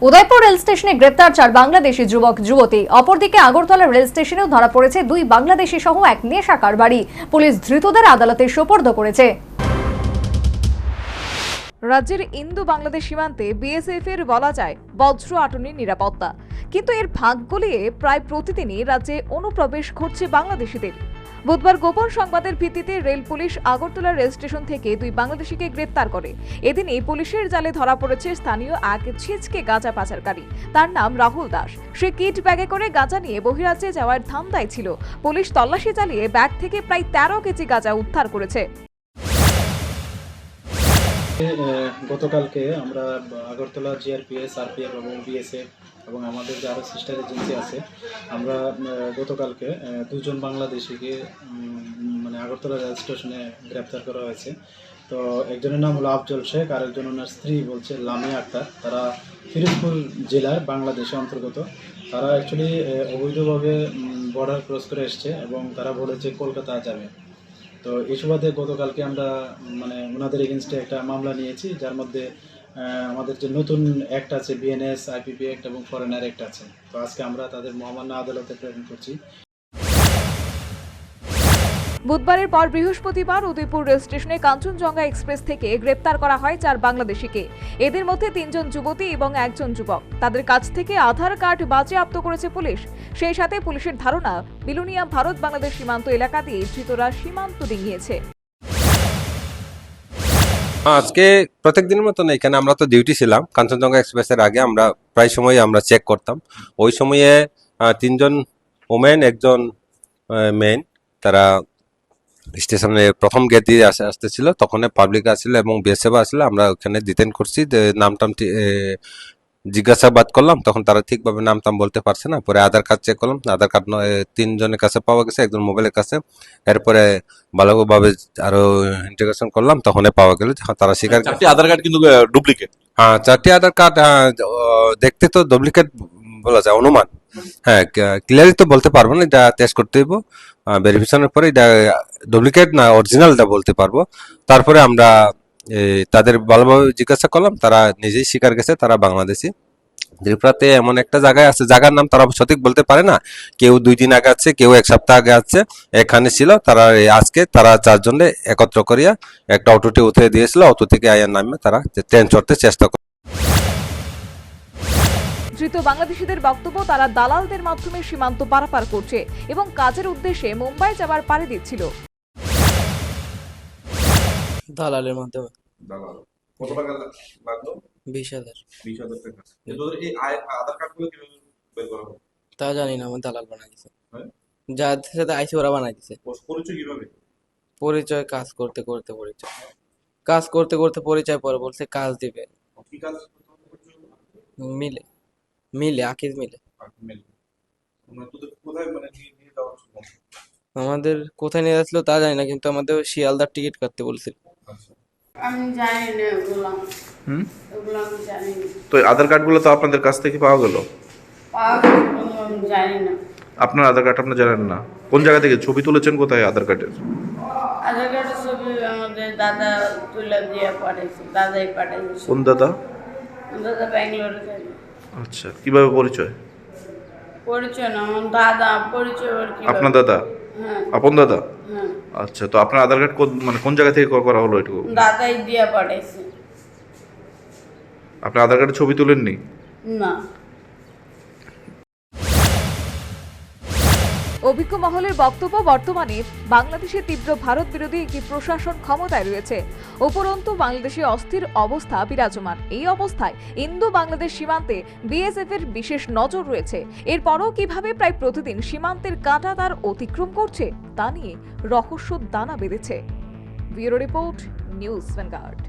Udaipur rail স্টেশনে গ্রেপ্তার 4 বাংলাদেশি যুবক যুবতী। অপরদিকে আগরতলা রেল স্টেশনেও ধরা পড়েছে 2 বাংলাদেশি সহ এক নেশা কারবারি। পুলিশ ধৃতদের আদালতে সোপর্দ করেছে। রাজ্যের ইন্দো বাংলাদেশ সীমান্তে বিএসএফ এর বলা যায় বজ্র আটনের নিরাপত্তা, কিন্তু এর ফাঁক গলিয়ে প্রায় প্রতিদিনই রাজ্যে অনুপ্রবেশ ঘটছে বাংলাদেশিদের। বুধবার গোপন সংবাদের ভিত্তিতে rail police Agartala rail station থেকে 2 বাংলাদেশিকে গ্রেপ্তার করে। এদিনই পুলিশের জালে ধরা পড়েছে স্থানীয় এক ছিচকে গাঁজা পাচারকারী। তার নাম রাহুল দাস। সে কিট ব্যাগে করে গাঁজা নিয়ে বহিরাজ্যে যাওয়ার ধান্দায় ছিল। পুলিশ তল্লাশি চালিয়ে ব্যাগ থেকে প্রায় 13 কেজি গাঁজা উদ্ধার করেছে। গতকালকে আমরা আগরতলা জিআরপিএস, আরপিএফ এবং বিএসএফ এবং আমাদের যে আরও সিস্টার এজেন্সি আছে, আমরা গতকালকে 2 জন বাংলাদেশিকে মানে আগরতলা রেল স্টেশনে গ্রেপ্তার করা হয়েছে। তো একজনের নাম হলো আফজল শেখ, আর একজন ওনার স্ত্রী বলছে লামিয়া আক্তার। তারা ফিরোজপুর জেলার বাংলাদেশে অন্তর্গত। তারা অ্যাকচুয়ালি অবৈধভাবে বর্ডার ক্রস করে এসছে এবং তারা বলেছে কলকাতা যাবে। তো এই সুবাদে গতকালকে আমরা মানে ওনাদের এগেনস্টে একটা মামলা নিয়েছি, যার মধ্যে আমাদের যে নতুন অ্যাক্ট আছে বিএনএস, আইপিপি অ্যাক্ট এবং ফরেনার অ্যাক্ট আছে। তো আজকে আমরা তাদের মহামান্য আদালতে প্রেরণ করছি। বুধবারের পর বৃহস্পতিবার উদয়পুর রেল স্টেশনে কাঞ্চনজঙ্ঘা এক্সপ্রেস থেকে গ্রেপ্তার করা হয় 4 বাংলাদেশিকে। এদের মধ্যে 3 জন যুবতী এবং 1 জন যুবক। তাদের কাছ থেকে আধার কার্ড বাজেয়াপ্ত করেছে পুলিশ। সেই সাথে পুলিশের ধারণা বিলুনিয়া ভারত বাংলাদেশ সীমান্ত এলাকা দিয়ে ধৃতরা সীমান্ত ডিঙিয়েছে। আজকে প্রত্যেক দিনের মতো না, এখানে আমরা তো ডিউটি ছিলাম। কাঞ্চনজঙ্ঘা এক্সপ্রেসের আগে আমরা প্রায় সময় আমরা চেক করতাম। ওই সময়ে 3 জন ওমেন, 1 জন মেন, তারা স্টেশনে প্রথম গেট দিয়ে আসতেছিল। তখন পাবলিক আসছিল এবং বিএসএফ আসলে আমরা ওখানে ডিটেইন করছি। নামটাম জিজ্ঞাসাবাদ করলাম, তখন তারা ঠিকভাবে নামটাম বলতে পারছে না। পরে আধার কার্ড চেক করলাম, আধার কার্ড 3 জনের কাছে পাওয়া গেছে, 1 জন মোবাইলের কাছে। এরপরে ভালোভাবে আরো ইন্টিগ্রেশন করলাম, তখন পাওয়া গেল তারা স্বীকার। 4টি আধার কার্ড কিন্তু ডুপ্লিকেট। হ্যাঁ, 4টি আধার কার্ড দেখতে তো ডুপ্লিকেট বলা যায়, অনুমান। হ্যাঁ, ক্লিয়ারলি তো বলতে পারবো না, এটা টেস্ট করতে হইব। ভেরিফিকেশনের পরে এটা ডুপ্লিকেট না অরিজিনালটা বলতে পারবো। তারপরে আমরা তাদের ভালোভাবে জিজ্ঞাসা করলাম, তারা নিজেই স্বীকার গেছে তারা বাংলাদেশি। ত্রিপুরাতে এমন একটা জায়গায় আছে, জায়গার নাম তারা সঠিক বলতে পারে না। কেউ 2 দিন আগে আছে, কেউ 1 সপ্তাহ আগে আছে, এখানে ছিল। তারা আজকে তারা 4 জনে একত্র করিয়া একটা অটোতে উঠে দিয়েছিল। অটো থেকে আয়ার নামে তারা ট্রেন চড়তে চেষ্টা করে। ধৃত বাংলাদেশিদের বক্তব্য, তারা দালালদের মাধ্যমে সীমান্ত পারাপার করছে এবং কাজের উদ্দেশ্যে মুম্বাই যাবার পাড়ি দিচ্ছিল। দালালের মাধ্যমে। কত টাকা লাগলো? 20,000। 20,000 টাকা। তোদের এই আধার কার্ডগুলো কিভাবে বের করা হবে? তা জানি না, আমার দালাল বানাই দিছে। হ্যাঁ? যাদের সাথে আইসি ওরা বানাই দিছে। পরিচয় কিভাবে? পরিচয় কাজ করতে করতে পরিচয়। কাজ করতে করতে পরিচয়, পরে বলছে কাজ দিবে। কি কাজ? মিলে মিলে আকিজ মিলে। তোদের কোথায় মানে নিয়ে যাওয়ার জন্য? আমাদের কোথায় নিয়ে যাচ্ছিল তা জানি না, কিন্তু আমাদের শিয়ালদার টিকিট কাটতে বলছিল। আমি জানি না ওগুলো। ওগুলো আমি জানি না। তো আধার কার্ডগুলো তো আপনাদের কাছ থেকে পাওয়া গেল। পাওয়া গেছে কোনো আমি জানি না। আপনার আধার কার্ড আপনি জানেন না? কোন জায়গা থেকে ছবি তুলেছেন, কোথায় আধার কার্ডের? আধার কার্ডের ছবি আমাদের দাদা তুলে দিয়ে পাঠাইছে, দাদাই পাঠাইছে। কোন দাদা? দাদা ব্যাঙ্গালোরে থাকে। আচ্ছা, কিভাবে পরিচয়? পরিচয় না, আমার দাদা পরিচয় ওর কি? আপনার দাদা? হ্যাঁ আপন দাদা? হ্যাঁ। আচ্ছা, তো আপনার আধার কার্ড মানে কোন জায়গা থেকে করা হলো এটুকু? দাদাই দিয়ে পাঠাইছে। আপনার আধার কার্ডের ছবি তুলেননি? না। অভিজ্ঞ মহলের বক্তব্য, বর্তমানে বাংলাদেশে তীব্র ভারত বিরোধী একটি প্রশাসন ক্ষমতায় রয়েছে। উপরন্তু বাংলাদেশে অস্থির অবস্থা বিরাজমান। এই অবস্থায় ইন্দো বাংলাদেশ সীমান্তে বিএসএফ এর বিশেষ নজর রয়েছে। এরপরও কিভাবে প্রায় প্রতিদিন সীমান্তের কাঁটা তার অতিক্রম করছে তা নিয়ে রহস্য দানা বেঁধেছে। Bureau report, news vanguard.